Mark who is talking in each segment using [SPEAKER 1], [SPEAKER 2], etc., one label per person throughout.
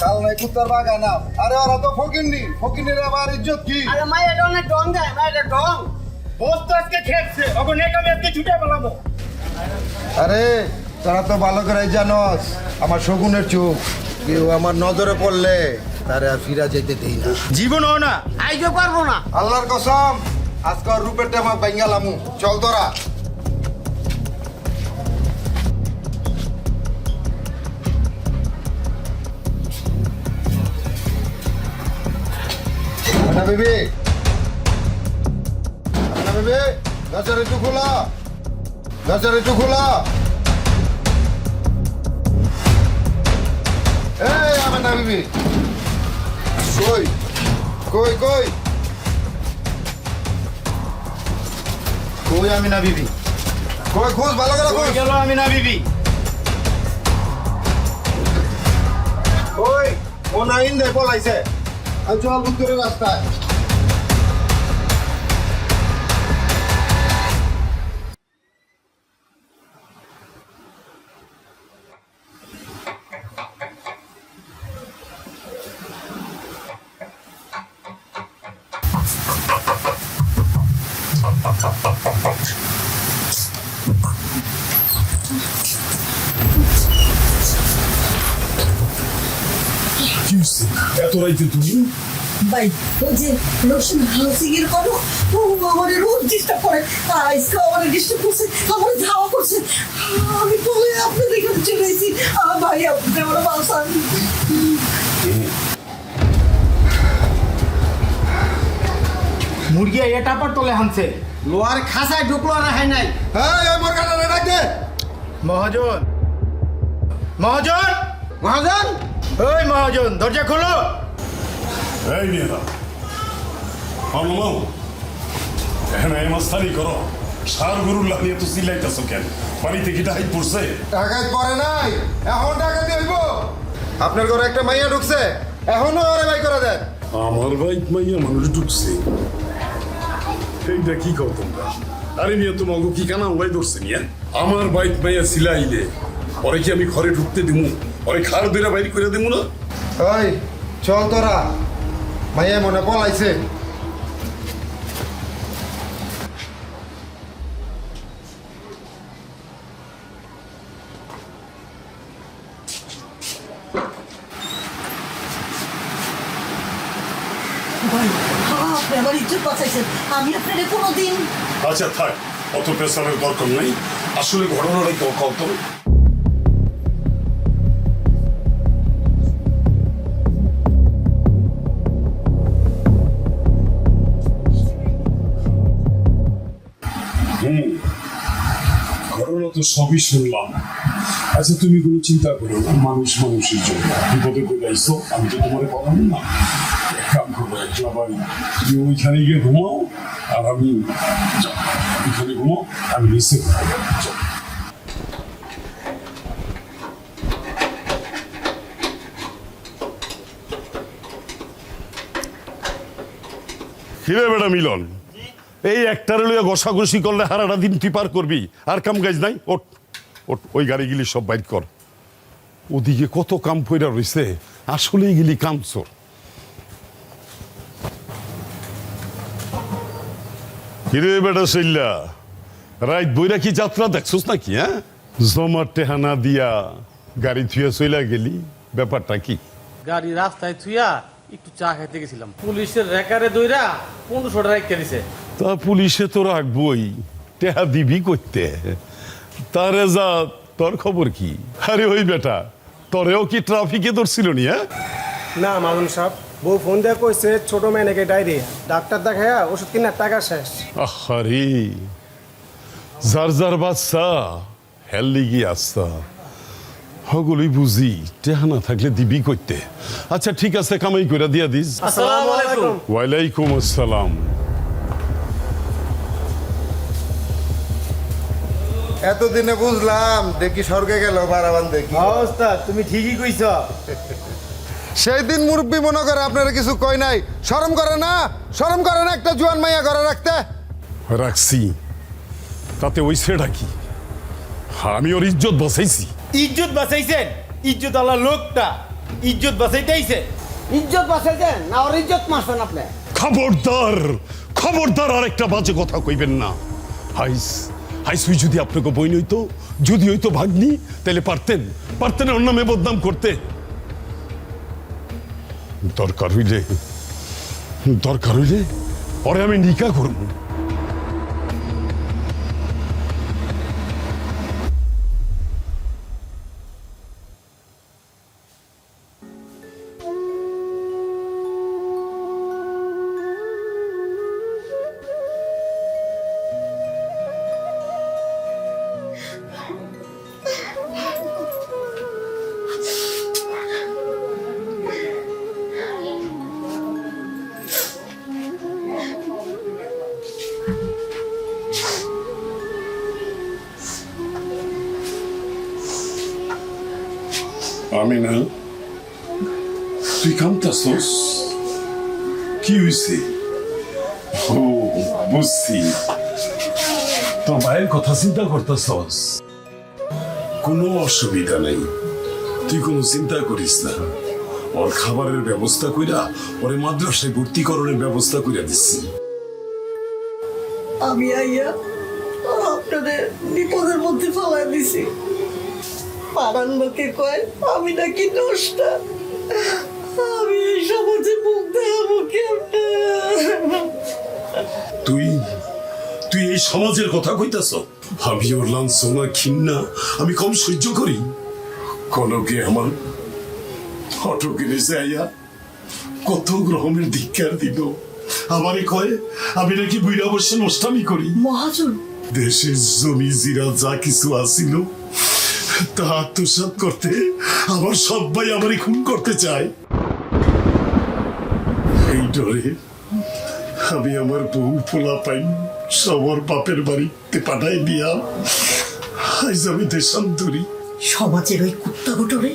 [SPEAKER 1] কাল নাই কুত্তার বাগানা। আরে ওরা তো ফকিন্নির আবার ইজ্জত কি?
[SPEAKER 2] আরে মাই এটা অনেক ডং দেয়, মাই এটা ডং। বস তো আজকে খেপছে, ওকে নেক আমি আজকে ছুটে পালাবো।
[SPEAKER 1] আরে তোরা তো ভালো করে জানোস আমার শগুনের চোখ, কেউ আমার নজরে পড়লে তারে আর ফিরা যেতে দেই না।
[SPEAKER 2] জীবনও না, আইজো পারবো না।
[SPEAKER 1] আল্লাহর কসম আজকে ওর রূপের টেমা বাইঙ্গালামু। চল তোরা। আনা বেবি, আনা বেবি, দরজার একটু খোলা, দরজার একটু খোলা। এই আমার না বিবি, কই কই কই কই আমি না বিবি, কই খোঁজ ভালো করে খোঁজ।
[SPEAKER 2] গেল আমি না বিবি।
[SPEAKER 1] ওই ও না ইন্দে পলাইছে। আর চল বুদ্ধের রাস্তায়।
[SPEAKER 3] এত রাইতে তুমি
[SPEAKER 4] ভাই ওই যে রোশন হাউসিং এর কথা ও আমার রোজ ডিস্টার্ব করে, আজকে আমার ডিস্টার্ব করছে, আমার ধাওয়া করছে। আমি বলে আপনাদের এখানে চলে এসেছি। ভাই আপনি আমার বাসান।
[SPEAKER 2] মুরগি এটা পর তোলে হানছে, লোহার খাসায় ঢুকলো আর হয় নাই।
[SPEAKER 1] এই আমার কানে রাখ দে।
[SPEAKER 2] মহাজন, মহাজন, মহাজন, ওই মহাজন দরজা খোলো।
[SPEAKER 3] এই নিয়ে না মামু এখানে মাস্তানি করো। সার গরুর লাগিয়ে তো চিল্লাইতেছ কেন? বাড়িতে কি ডাইট পড়ছে?
[SPEAKER 1] টাকায় পরে নাই, এখন টাকা দিয়ে হইব। আপনার ঘরে একটা মাইয়া ঢুকছে, এখনো ওরে বাই করে দেন।
[SPEAKER 3] আমার বাইক মাইয়া মানুষ ঢুকছে, এইটা কি কও তোমরা? আরে নিয়ে তোমাকে কি কানা ওলাই ধরছে নিয়ে? আমার বাইক মাইয়া সিলাইলে পরে কি আমি ঘরে ঢুকতে দিমু? পরে খার দইরা বাইরে করে দিমু না?
[SPEAKER 1] ওই চল তোরা, মাইয়া মনে পলাইছে।
[SPEAKER 4] ভাই আপনি আমার ইজ্জত বাঁচাইছেন, আমি আপনাদের কোনোদিন।
[SPEAKER 3] আচ্ছা থাক, অত পেশারের দরকার নাই। আসলে ঘটনাটা কেউ কত ঘটনা তো সবই শুনলাম। আচ্ছা তুমি কোনো চিন্তা করো না, মানুষ মানুষের জন্য বিপদে করে আইসো, আমি তো তোমার বললাম না। এক কাম করবো, একলা বাড়ি তুমি ওইখানে গিয়ে ঘুমাও আর আমি ওইখানে ঘুমাও, আমি নিচে ঘুমাবো। কিরে বেটা মিলন, এই একটার লইয়া ঘষাঘষি করলে হারাটা দিন তুই পার করবি, আর কাম কাজ নাই। ওট ওট, ওই গাড়িগুলি সব বাইর কর। ওদিকে কত কাম পইরা রইছে, আসলে গিলি কামচোর। কিরে বেটা শৈল্লা, রাইত বইরা কি যাত্রা দেখছস নাকি? হ্যাঁ, জমার টেহানা দিয়া গাড়ি থুয়া চইলা গেলি, ব্যাপারটা কি?
[SPEAKER 5] গাড়ি রাস্তায় থুইয়া একটু চা খাইতে গেছিলাম, পুলিশের রেকারে দইরা 1500 টাকা রেখে দিছে।
[SPEAKER 3] তা পুলিশে তো রাখবই, টেহা দিবি করতে। তারে যা, তোর খবর কি? আরে ওই বেটা, তোরেও কি ট্রাফিকে ধরছিল নি? হ্যাঁ
[SPEAKER 6] না মামুন সাহেব, বউ ফোন দিয়ে কইছে ছোট মেয়ে নাকি ডায়রিয়া, ডাক্তার দেখায়া ওষুধ কিনার টাকা শেষ।
[SPEAKER 3] আহারে, যার যার বাচ্চা হেললি গিয়ে আসতা হগুলোই বুঝি, টেহা না থাকলে দিবি করতে। আচ্ছা ঠিক আছে, কামাই করে দিয়া দিস।
[SPEAKER 5] আসসালামু আলাইকুম।
[SPEAKER 3] ওয়ালাইকুম আসসালাম।
[SPEAKER 1] এতদিনে বুঝলাম দেখি স্বর্গে গেল বারাবান দেখি।
[SPEAKER 2] অবস্থা তুমি ঠিকই কইছ।
[SPEAKER 1] সেই দিন মুরব্বী মনে করে আপনারা কিছু কই নাই, শরম করে না? শরম করে না একটা জোয়ান মাইয়া ঘরে রাখতে?
[SPEAKER 3] রাখছি, তাতে ওই সেটা কি? আমি ওর ইজ্জত বসাইছি।
[SPEAKER 2] ইজ্জত বাঁচাইছেন? ইজ্জত আল্লাহ লোকটা ইজ্জত বাঁচাইতেইছে।
[SPEAKER 5] ইজ্জত বাঁচাইছেন না ওর ইজ্জত মারছেন আপনি?
[SPEAKER 3] খবরদার খবরদার আর একটা বাজে কথা কইবেন না। হাইস হাইস ওই যদি আপনাকে বই নইতো, যদি হইতো ভাগ্নি, তাহলে পারতেন ওর নামে বদনাম করতে। দরকার হইলে ওরে আমি নিকা করব। আমিনা, তুই কামতাছস? কি হইছে? ও বুঝছি, তোর মায়ের কথা চিন্তা করতেছস। কোনো অসুবিধা নেই, তুই কোনো চিন্তা করিস না। ওর খাবারের ব্যবস্থা কইরা ওরে মাদ্রাসায় ভর্তি করার ব্যবস্থা কইরা দিচ্ছি।
[SPEAKER 4] আমি আইয়া আপনাদের বিপদের মধ্যে ফেলাই দিছি। পাড়ার লোকে কয় আমি নাকি দোষটা। আমি এই সমাজে মুখ দেখাবো কেমনে?
[SPEAKER 3] তুই এই সমাজের কথা কইতাছ? আমি ওর লাঞ্ছনা ঘৃণা আমি কম সহ্য করি? কনকে আমার হটকে আইয়া কত রকমের ধিক্কার দিল। আমারে কয় আমি নাকি বুইড়া বসে নষ্টামি করি।
[SPEAKER 4] মহাজন,
[SPEAKER 3] দেশের জমি জিরা যা কিছু আসিল তা আত্মসাৎ করতে আমার সবাই আমারই খুন করতে চায়। এই ডরে আমি আমার বউ পোলা পাই সবর বাপের বাড়িতে পাঠাই দিয়া আজ আমি দেশান্তরী।
[SPEAKER 4] সমাজের ওই কুত্তা গোটরে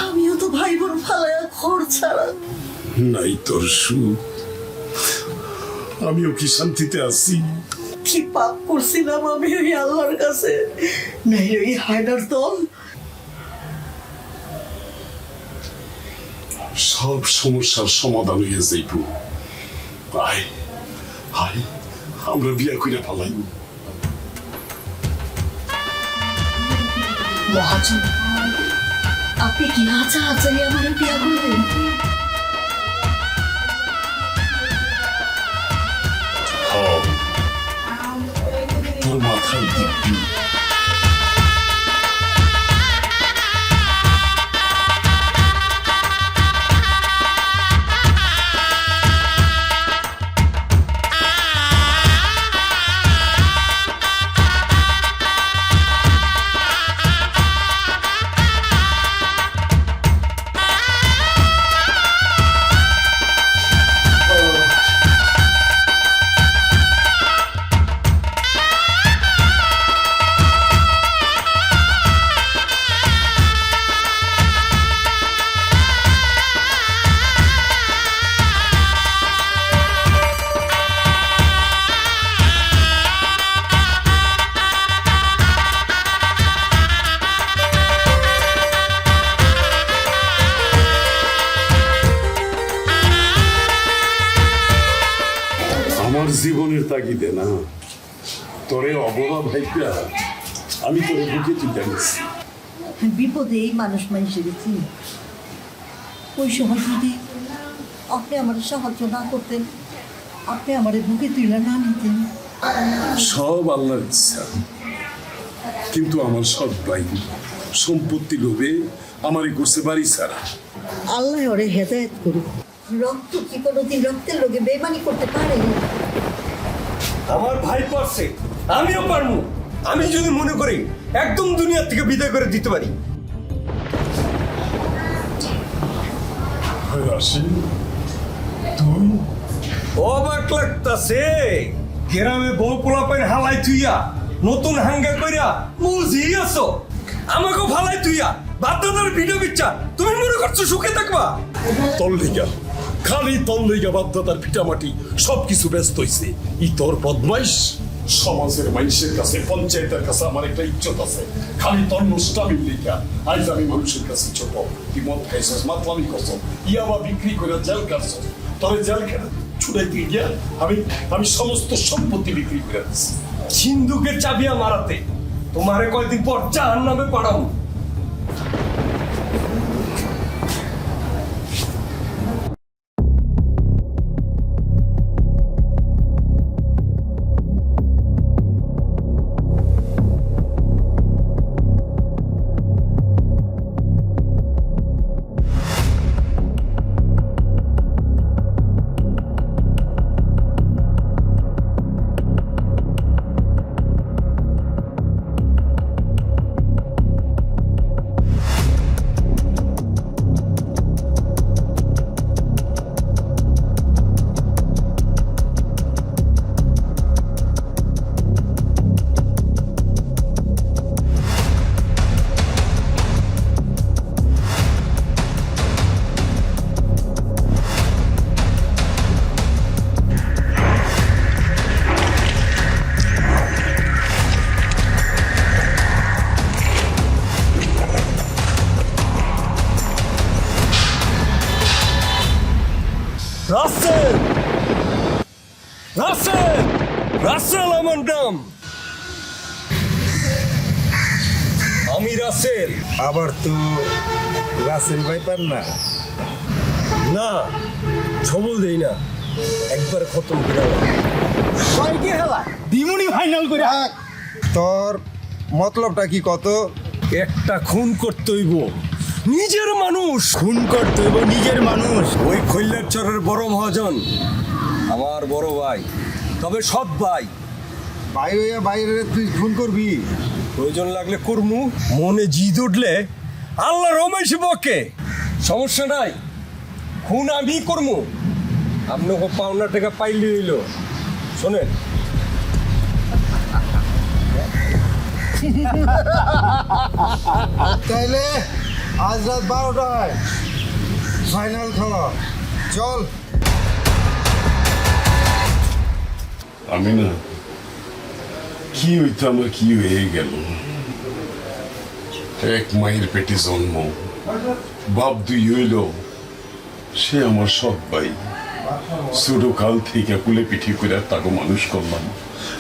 [SPEAKER 4] আমিও তো ভাই বোন ফালায়া ঘর ছাড়া।
[SPEAKER 3] নাই তোর সুখ, আমিও কি শান্তিতে আছি?
[SPEAKER 4] কি পাপ করছিলাম আমি ওই আল্লাহর কাছে? নাই ওই হায়দার দল
[SPEAKER 3] সব সমস্যার সমাধান হয়ে যাইব। আয় আয় আমরা বিয়া কইরা পালাই।
[SPEAKER 4] মহাজন, আপনি কি আচা আচাই আমার বিয়া করবেন?
[SPEAKER 3] তোর মাথায় দিব্যি। আমার জীবনের তাগিদে না তোরে অবলা ভাইটা আমি তোরে বুকে তুলে নিছি।
[SPEAKER 4] বিপদে এই মানুষ মানুষের চিনি। ওই সময় যদি আপনি আমার সাহায্য না করতেন, আপনি আমার বুকে তুলে না নিতেন।
[SPEAKER 3] সব আল্লাহর ইচ্ছা, কিন্তু আমার সৎ ভাই সম্পত্তি লোভে আমারই করছে বাড়ি ছাড়া।
[SPEAKER 4] আল্লাহ ওরে হেদায়েত করুক। রক্ত কি কোনোদিন রক্তের লোকে বেমানি করতে পারে?
[SPEAKER 7] আমার ভাই পারছে, আমিও পারবো। আমি যদি মনে করি একদম দুনিয়া থেকে বিদায় করে দিতে পারি।
[SPEAKER 3] রাশি তুই
[SPEAKER 7] অবাক লাগতাছে, গ্রামে বউ পোলাপাইন হালাই তুইয়া নতুন হাঙ্গা কইরা মুজি আছো, আমাকে ফালাই তুইয়া বাদ্দাদার ভিডিও বিচ্ছা তুমি মনে করছো সুখে থাকবা?
[SPEAKER 3] তল্লিগা খালি তল্লিগা বাধ্যতার ভিটামাটি সবকিছু ব্যস্ত হইছে। ই তোর বদমাইশ সমাজের মানুষের কাছে পঞ্চায়েতের কাছে আমার একটা ইজ্জত আছে খালি তোর নষ্টামির লিখা আজ আমি মানুষের কাছে ছোট তুই মদ খাইছস মাতলামি করছস ইয়াবা বিক্রি করে জেল কাটছস তবে জেল কেন ছুটাইতে গিয়া আমি সমস্ত সম্পত্তি বিক্রি করে দিচ্ছি
[SPEAKER 7] সিন্ধুকের চাবিয়া মারাতে তোমারে কয়দিন পর জাহান্নামে পাঠাবো। রাসেল রাসেল রাসেল আমার নাম, আমি রাসেল।
[SPEAKER 1] আবার তো রাসেল ভাই পান না।
[SPEAKER 7] না ছবল দেই না, একবার খতম করে
[SPEAKER 2] কয়কে হেলা দিমুনি ফাইনাল করে
[SPEAKER 1] তোর মতলবটা কি কত?
[SPEAKER 7] একটা খুন করতে হইব, নিজের মানুষ
[SPEAKER 1] খুন করতে হইব নিজের মানুষ।
[SPEAKER 7] ওই খৈল্লার চরের বড় মহাজন আমার বড় ভাই, তবে সৎ ভাই।
[SPEAKER 1] ভাই হইয়া বাইরে তুই খুন করবি?
[SPEAKER 7] প্রয়োজন লাগলে করমু, মনে জিদ উঠলে আল্লাহ রমেশ বকে, সমস্যা নাই, খুন আমি করমু। আপনাকে পাওনা টাকা পাইলে হইল। শোনেন,
[SPEAKER 1] তাইলে আজ রাত 12টায় ফাইনাল খেলা, চল।
[SPEAKER 3] আমি না কি হইতো আমার কি হয়ে গেল। এক মায়ের পেটে জন্ম, বাপ দুই হইল, সে আমার সৎ ভাই। ছোট কাল থেকে কুলে পিঠি করে তাকে মানুষ করলাম,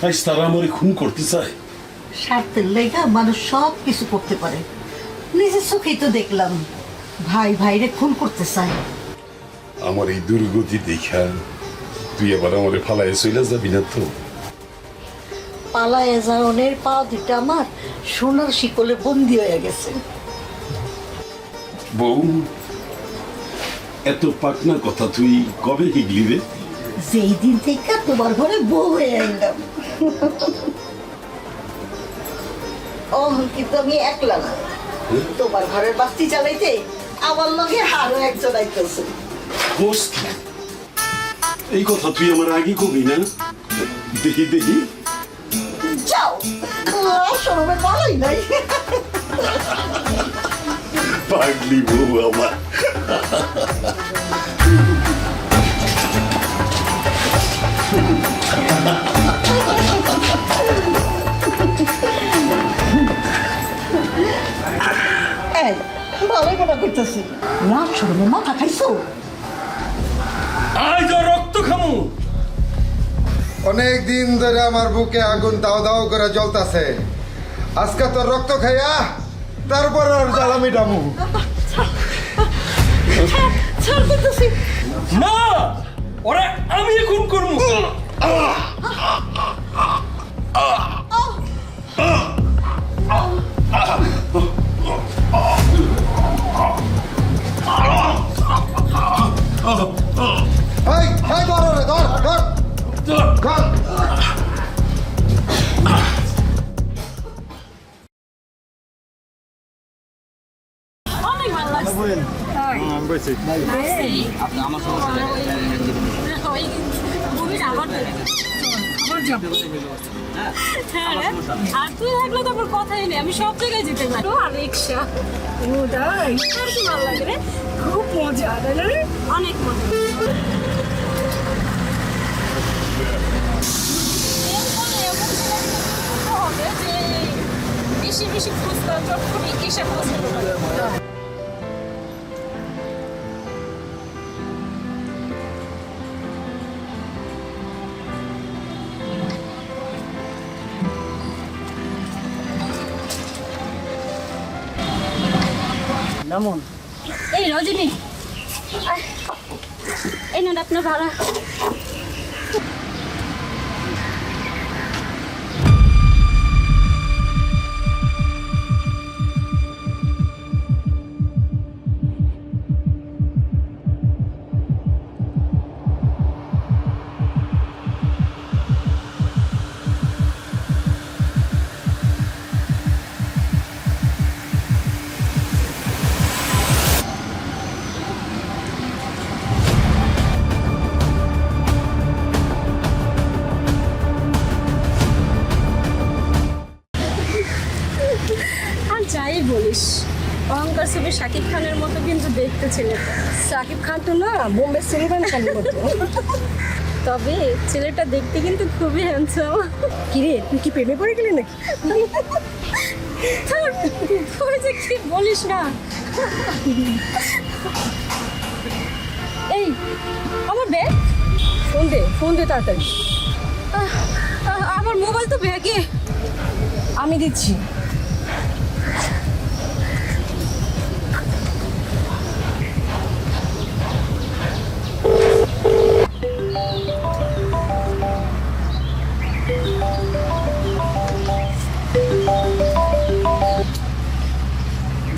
[SPEAKER 3] আজ তারা আমার খুন করতে চায়।
[SPEAKER 4] স্বার্থের লেগা মানুষ সব কিছু করতে পারে, নিজের চোখেই তো দেখলাম ভাই ভাইরে খুন করতে চায়।
[SPEAKER 3] আমার এই দুর্গতি দেখা তুই আবার আমারে ফালায় চলে যাবি না তো?
[SPEAKER 4] পালায় যাওনের পা দুটা আমার সোনার শিকলে বন্দি হয়ে গেছে।
[SPEAKER 3] বউ, এত পাকনা কথা তুই কবে শিখলি রে?
[SPEAKER 4] যেই দিন থেকে তোমার ঘরে বউ হয়ে আইলাম। কিন্তু আমি একলা না, তোমার ঘরের বাস্তি চালাইতে আমার লগে আরো একজন আইতেছে।
[SPEAKER 3] হোস কি? এই কথা তুই আমার আগে কবি না? দেখি দেখি।
[SPEAKER 4] যাও, শোনবে বলাই নাই।
[SPEAKER 3] পাগলি বউ আমার।
[SPEAKER 4] এই, ভালোই কথা কইতেছি না, শোনবে মাথা খাইছো?
[SPEAKER 7] আজ রক্ত খামু।
[SPEAKER 1] অনেক দিন ধরে আমার বুকে আগুন দাও দাও করে জ্বলতাছে, আজকে তোর রক্ত খাইয়া তারপর আর জ্বালা মিটামু।
[SPEAKER 4] ছাড় করতেছি।
[SPEAKER 7] না, ওরা আমি খুন করবো।
[SPEAKER 1] এই, এই ধর ওরে, ধর, ধর, ধর।
[SPEAKER 8] অনেক ভালো লাগছে। ওই মুভিটা আবার দেখবি। হ্যাঁ রে, আর তুই থাকলে তো আমার কথাই নেই, আমি সব জায়গায় যেতে পারি। আর রিক্সা ওটাই আর কি ভালো লাগে রে, খুব মজা তাই না রে? অনেক মজা। এরপরে এমন হবে যে বেশি বেশি ফুচকা চটপটি এসব পছন্দ করে।
[SPEAKER 6] নামুন।
[SPEAKER 8] এই রজনী, এই নেন আপনার ভাড়া। আর যাই বলিস, অহংকার ছবি শাকিব খানের মতো কিন্তু দেখতে ছেলেটা।
[SPEAKER 4] সাকিব খান তো না, বোম্বে সিনেমান খানের মতো।
[SPEAKER 8] তবে ছেলেটা দেখতে কিন্তু খুবই হ্যান্ডসাম।
[SPEAKER 4] কিরে, তুই কি প্রেমে পড়ে গেলি নাকি?
[SPEAKER 8] তুই যে কি বলিস না। এই আমার ব্যাগ,
[SPEAKER 4] ফোন দে তাড়াতাড়ি।
[SPEAKER 8] আমার মোবাইল তো ব্যাগে।
[SPEAKER 4] আমি দিচ্ছি।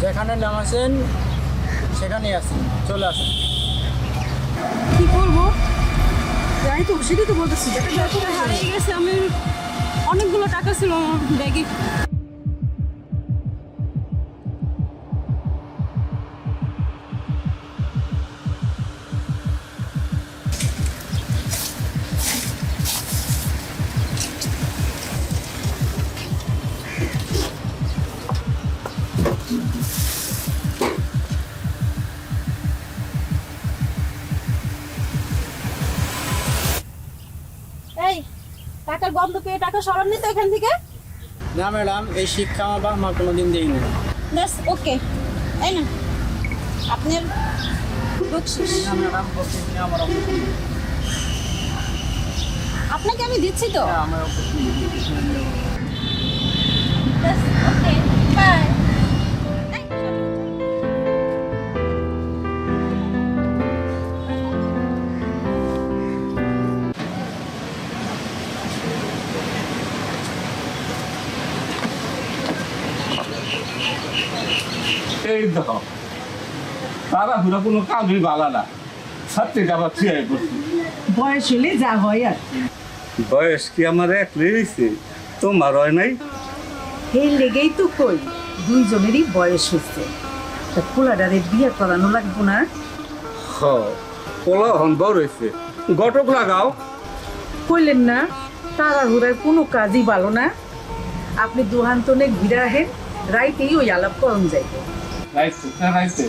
[SPEAKER 6] যেখানে নামাছেন সেখানেই আছি, চলে আসুন।
[SPEAKER 4] কি করবো জানি তো, সেটাই তো বলতেছি।
[SPEAKER 8] ব্যাগটা হারিয়ে গেছে। আমি অনেকগুলো টাকা ছিল আমার ব্যাগে। এই টাকার গন্ধ পেয়ে টাকা সরাননি তো এখান থেকে?
[SPEAKER 6] না ম্যাডাম, এই শিক্ষা আমার বাবা মা কোনোদিন দেয়নি।
[SPEAKER 8] ব্যাস ওকে। এই না আপনার বকশিস।
[SPEAKER 6] না ম্যাডাম, বকশিস নিয়ে আমার
[SPEAKER 8] আপনাকে আমি দিচ্ছি তো।
[SPEAKER 6] আমার
[SPEAKER 8] ব্যাস ওকে, বাই।
[SPEAKER 9] এই দেখো তারা ঘুরা কোনো কাজই ভালো না, সত্যি আবার থিয়ে করছি।
[SPEAKER 4] বয়স হলে যা হয় আর।
[SPEAKER 9] বয়স কি আমার এক লেগেছে, তোমার হয় নাই?
[SPEAKER 4] এই লেগেই তো কই, দুইজনেরই বয়স হচ্ছে। তা পোলাডারে বিয়ে করানো লাগবো না?
[SPEAKER 9] হ, পোলা হন বড় হয়েছে, ঘটক লাগাও।
[SPEAKER 4] কইলেন না তাড়াহুড়ার কোনো কাজই ভালো না। আপনি দুহান্তনে ঘুরে আহেন, রাইতেই ওই আলাপ করন যাইবে।
[SPEAKER 9] রাইতে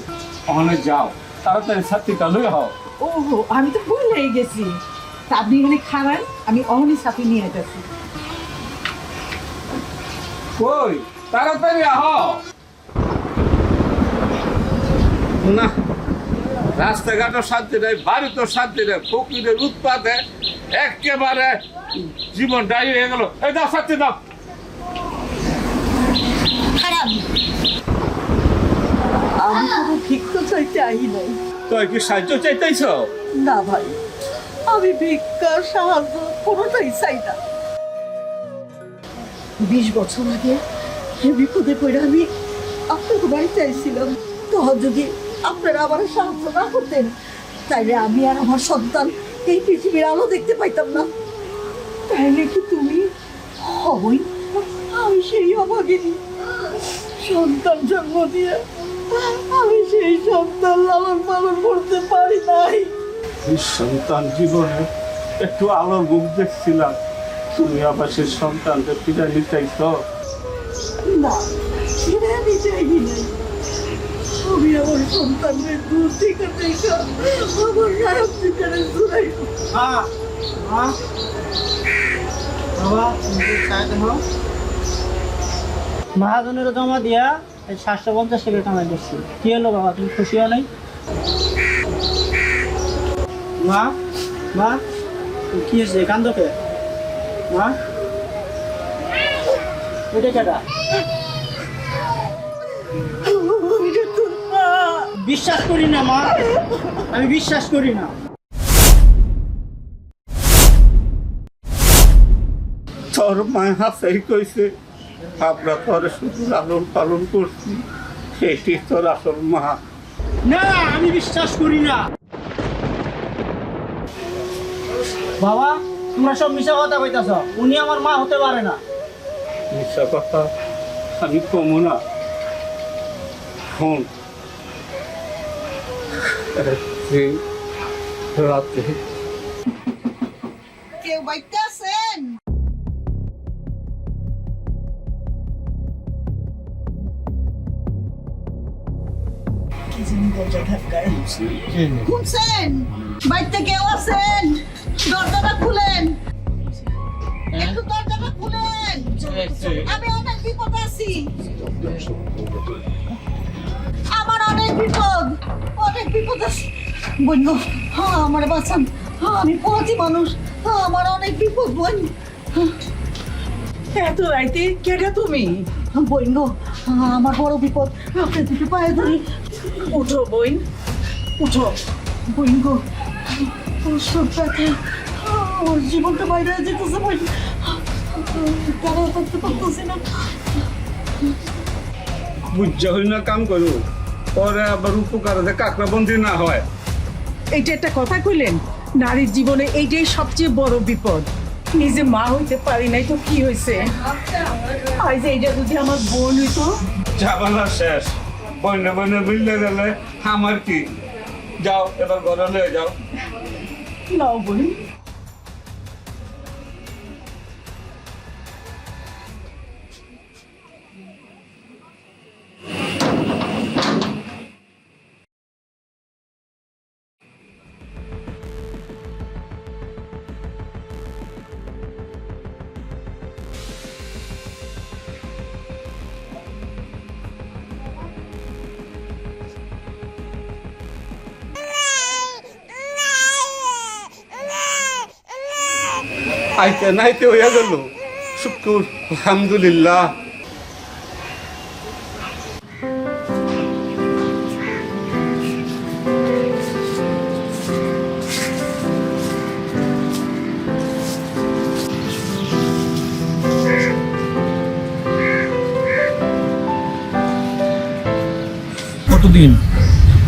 [SPEAKER 9] ওখানে যাও, তাড়াতাড়ি ছাত্রীটা লই হও।
[SPEAKER 4] ওহো, আমি তো ভুল হয়ে গেছি। তা আপনি এখানে খাবেন, আমি অহনি সাথে নিয়ে যাচ্ছি।
[SPEAKER 9] কই তাড়াতাড়ি আহ। না, রাস্তাঘাটও শান্তি নেই, বাড়িতেও শান্তি নেই, ফকিরের উৎপাদে একেবারে জীবনটাই হয়ে গেল। এই দাও শান্তি দাও।
[SPEAKER 8] খারাপ।
[SPEAKER 4] আমি কোনো ভিক্ষা চাইতে আহি নাই।
[SPEAKER 9] তুই কি সাহায্য চাইতেছ?
[SPEAKER 4] না ভাই, আমি ভিক্ষা সাহায্য কোনোটাই চাই না। 20 বছর আগে এই বিপদে পড়ে আমি আপনাকে বাড়িতে আইছিলাম। তখন যদি আপনারা আমার সাহায্য না করতেন, তাইলে আমি আর আমার সন্তান এই পৃথিবীর আলো দেখতে পাইতাম না। তাইলে কি তুমি হবই? আমি সেই অভাগিনী, সন্তান জন্ম দিয়ে আমি সেই সন্তান লালন পালন করতে পারি নাই।
[SPEAKER 9] এই সন্তান জীবনে একটু আলোর মুখ দেখছিলাম, তুমি আবার সে সন্তানকে ফিরে নিতেইছ।
[SPEAKER 4] না, সেটা আমি চাইনি নাই। আমি আমার সন্তানদের দূর থেকে দেখে আমার নায়ক ভিতরে জুড়াই।
[SPEAKER 2] বাবা মহাজনের জমা দিয়া 750 টাকা কামাই করছি। কি হলো বাবা, তুমি খুশি হও নাই? মা মা কি হয়েছে, কান্দকে? মা এটা কেটা? বিশ্বাস করি না মা, আমি বিশ্বাস করি না।
[SPEAKER 9] তোর মায় হাসাই কইছে আমরা তোর শুধু লালন পালন করছি, সেটি তোর আসল মা।
[SPEAKER 2] না, আমি বিশ্বাস করি না। বাবা, তোমরা সব মিশা কথা কইতাছ, উনি আমার মা হতে পারে না।
[SPEAKER 9] মিথ্যা কথা আমি কমু না। শোন, রাতে
[SPEAKER 4] কেউ বাইতে আছেন? শুনছেন? বাইতে কেউ আছেন? দরজাটা খুলেন, একটু দরজাটা খুলেন। আমি অনেক বিপদ আছি, আমার অনেক বিপদ, অনেক বিপদ আছে। বন্য, হ্যাঁ আমার বাঁচান, হ্যাঁ আমি পড়াচ্ছি মানুষ, হ্যাঁ আমার অনেক বিপদ। বোন,
[SPEAKER 10] এত রাইতে কেডা তুমি?
[SPEAKER 4] বন্য, আমার বড় বিপদ, আপনি দুটো পায়ে ধরি।
[SPEAKER 10] উঠো বইন, উঠো।
[SPEAKER 4] বইন গো, সব ব্যথা, আমার জীবনটা বাইরে হয়ে যেতেছে। বইন, দাঁড়াও থাকতে পারতেছি না।
[SPEAKER 9] বুঝা হই না কাম করু, পরে আবার উপকার কাকড়া বন্দি না হয়।
[SPEAKER 10] এইটা একটা কথা কইলেন? নারীর জীবনে এইটাই সবচেয়ে বড় বিপদ। নিজে মা হইতে পারি নাই তো কি হয়েছে? আজ এইটা যদি আমার বোন হইতো।
[SPEAKER 9] ঝামেলা শেষ, বন্যা বন্যা মিললে গেলে আমার কি? যাও এবার ঘরে লয়ে যাও।
[SPEAKER 10] নাও বোন।
[SPEAKER 9] আইতে নাইতে হইয়া গেল, শুক্র আলহামদুলিল্লাহ।
[SPEAKER 6] কতদিন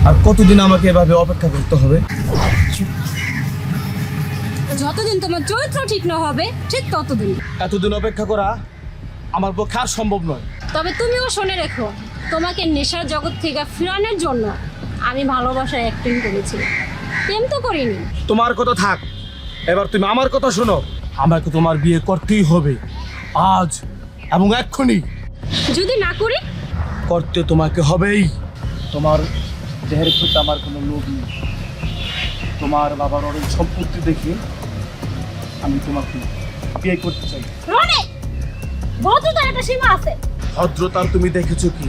[SPEAKER 6] আর কতদিন আমাকে এভাবে অপেক্ষা করতে হবে?
[SPEAKER 8] যতদিন তোমার চরিত্র ঠিক না হবে ঠিক ততদিন।
[SPEAKER 6] এতদিন অপেক্ষা করা আমার পক্ষে আর সম্ভব নয়।
[SPEAKER 8] তবে তুমিও শুনে রেখো, তোমাকে নেশার জগৎ থেকে ফিরানোর জন্য আমি ভালোবাসায় অ্যাক্টিং করেছি, প্রেম তো করিনি।
[SPEAKER 6] তোমার কথা থাক, এবার তুমি আমার কথা শোনো। আমাকে তোমার বিয়ে করতেই হবে, আজ এবং এক্ষুনি।
[SPEAKER 8] যদি না করি?
[SPEAKER 6] করতে তোমাকে হবেই। তোমার দেহের প্রতি আমার কোনো লোভ নেই। তোমার বাবার অনেক সম্পত্তি দেখে আমি তোমাকে বিয়ে করতে চাই।
[SPEAKER 8] রনে, ভদ্রতার একটা সীমা আছে।
[SPEAKER 6] ভদ্রতার তুমি দেখেছো কি?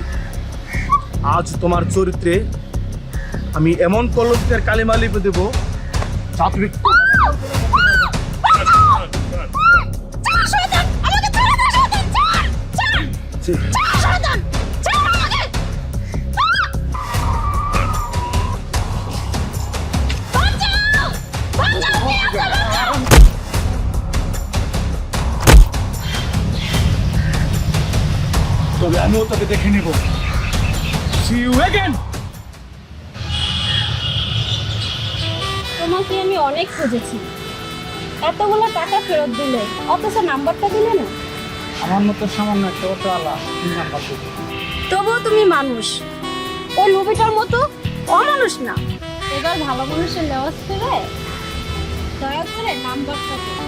[SPEAKER 6] আজ তোমার চরিত্রে আমি এমন কলঙ্কের কালিমা লিপে দেবো যা তুমি তবে আমিও তোকে দেখে নেব। See you again.
[SPEAKER 8] তোমাকে আমি অনেক খুঁজেছি, এতগুলো টাকা ফেরত দিলে অথচ নাম্বারটা দিলে না।
[SPEAKER 2] আমার মতো সামান্য একটা অটোওয়ালা নাম্বার দেবে।
[SPEAKER 8] তবুও তুমি মানুষ, ওই মুভিটার মতো অমানুষ না। এবার ভালো মানুষের লেওয়াজ করে দয়া করে নাম্বারটা দিও।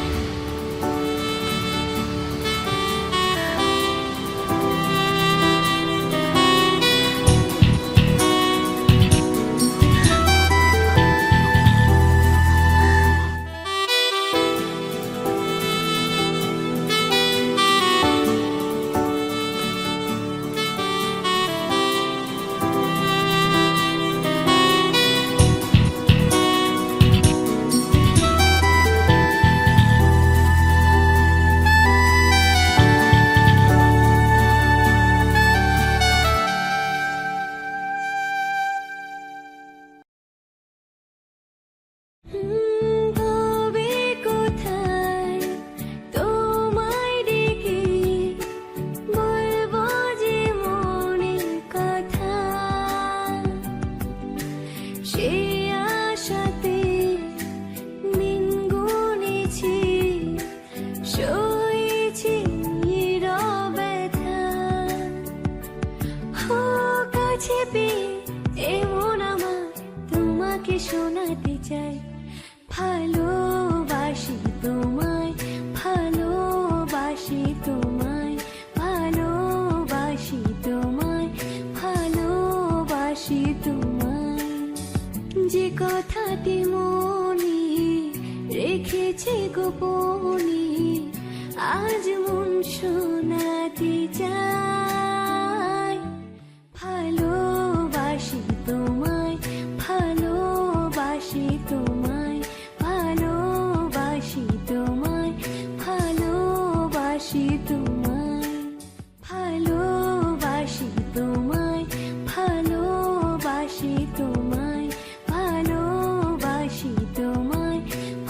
[SPEAKER 8] সে আশাতে দিন গুনেছি, সয়েছি ব্যথা। কাছে পেয়ে এমন আমার তোমাকে শোনাতে চাই, ভালোবাসি তোমায়, ভালোবাসি তোমায়, ভালোবাসি তোমায়, ভালোবাসি তোমায়। যে কথাটি মনে রেখেছে গোপনে, আজ মন শোনাতে চাই, ভালোবাসি তোমায়, ভালোবাসি তোমায়, ভালোবাসি তোমায়, ভালোবাসি তোমায়, ভালোবাসি তোমায়, ভালোবাসি তোমায়, ভালোবাসি তোমায়,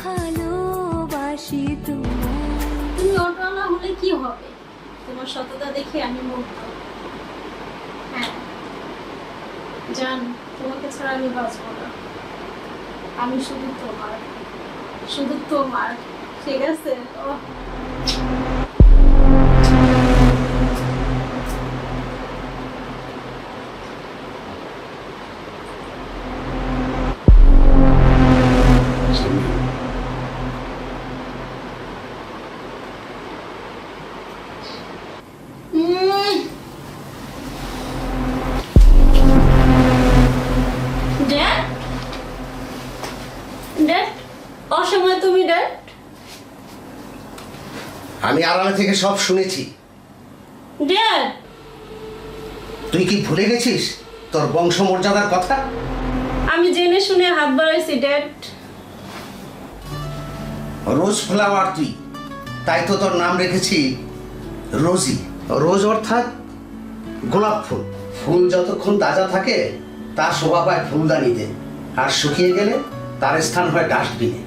[SPEAKER 8] ভালোবাসি তোমায়। তুমি অটোওয়ালা হলে কি হবে? তোমার সততা দেখে আমি মুগ্ধ। হ্যাঁ জান, তোমাকে ছাড়া আমি বাঁচবো না। আমি শুধু তোমার, শুধু তোমার। ঠিক আছে? ড্যাড, ড্যাড, অসময় তুমি ড্যাড?
[SPEAKER 11] আমি আড়ালে থেকে সব শুনেছি।
[SPEAKER 8] ড্যাড,
[SPEAKER 11] তুই কি ভুলে গেছিস তোর বংশমর্যাদার কথা?
[SPEAKER 8] আমি জেনে শুনে হাত বাড়াইছি ড্যাড।
[SPEAKER 11] রোজ ফ্লাওয়ার তুই, তাই তো তোর নাম রেখেছি রোজি। রোজ অর্থাৎ গোলাপ ফুল। ফুল যতক্ষণ তাজা থাকে তার শোভা পায় ফুলদানিতে, আর শুকিয়ে গেলে তার স্থান হয় ডাস্টবিনে।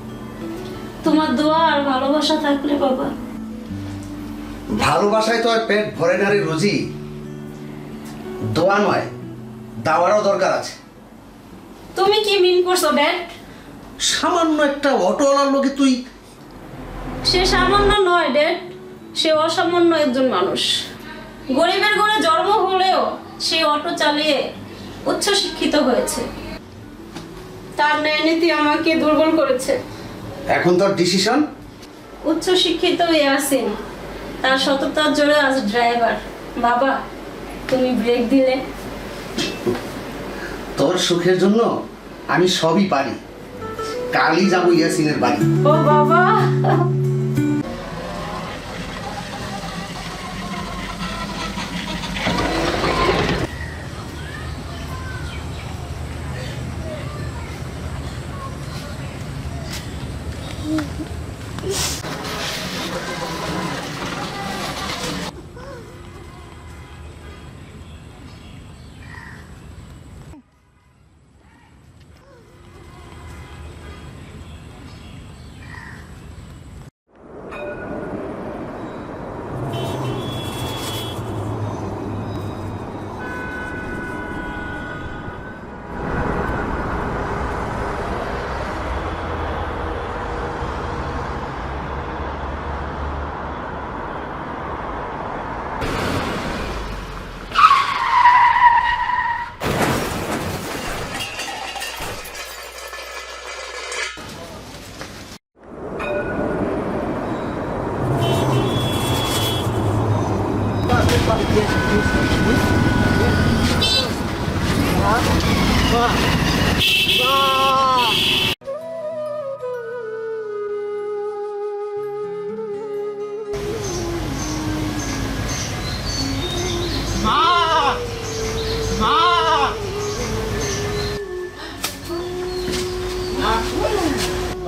[SPEAKER 8] তোমার দোয়া আর ভালোবাসা থাকলে বাবা।
[SPEAKER 11] ভালোবাসায় তো আর পেট ভরে না রে রোজি। দোয়া নয়, দাওয়ারও দরকার আছে।
[SPEAKER 8] তুমি কি মিন করছো ড্যাড?
[SPEAKER 11] সামান্য একটা অটোওয়ালার লোকে তুই?
[SPEAKER 8] সে সামান্য নয় ড্যাড, সে অসামান্য একজন মানুষ। গরিবের ঘরে জন্ম হলেও সে অটো চালিয়ে উচ্চ শিক্ষিত হয়েছে। তার ন্যায় নীতি আমাকে দুর্বল করেছে।
[SPEAKER 11] এখন তোর ডিসিশন?
[SPEAKER 8] উচ্চ শিক্ষিত ইয়াসিন, তার সততার জোরে আজ ড্রাইভার। বাবা, তুমি ব্রেক দিলে।
[SPEAKER 11] তোর সুখের জন্য আমি সবই পারি। কালই যাবো ইয়াসিনের বাড়ি।
[SPEAKER 8] ও বাবা,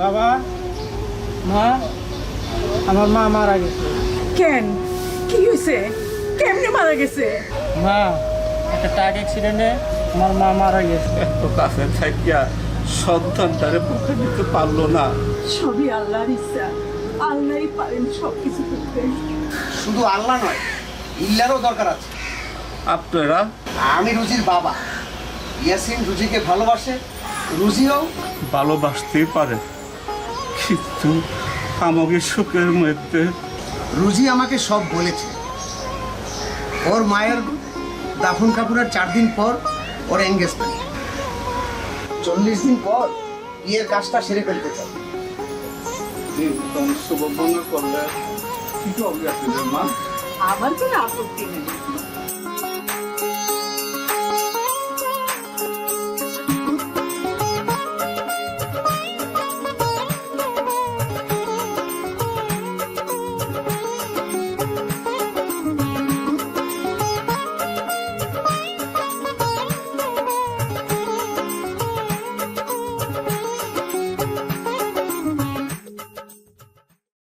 [SPEAKER 5] বাবা, মা, আমার মা মারা গেছে।
[SPEAKER 10] কেন? কি হয়েছে? কেমনে মারা গেছে?
[SPEAKER 5] মা, একটা ট্রাক অ্যাক্সিডেন্টে আমার মা মারা গেছে।
[SPEAKER 9] এত কাছে থাকিয়া সন্তানটারে মুখে দিতে পারলো না।
[SPEAKER 10] সবই আল্লাহর ইচ্ছা। আল্লাহই পারেন সবকিছু করতে।
[SPEAKER 11] শুধু আল্লাহ নয়, ইল্লারও দরকার আছে।
[SPEAKER 9] আপনারা?
[SPEAKER 11] আমি রুজির বাবা। ইয়াসিন রুজিকে ভালোবাসে, রুজিও
[SPEAKER 9] ভালোবাসতে পারে, কিন্তু আমাকে সুখের মধ্যে
[SPEAKER 11] রুজি আমাকে সব বলেছে। ওর মায়ের দাফন কাপড়ের 4 দিন পর ওর এঙ্গেজমেন্ট, 40 দিন পর বিয়ের কাজটা সেরে ফেলতে চাই।
[SPEAKER 9] শুভ মনে করলে কি হবে আপনাদের মা?
[SPEAKER 10] আমার কোনো আপত্তি নেই।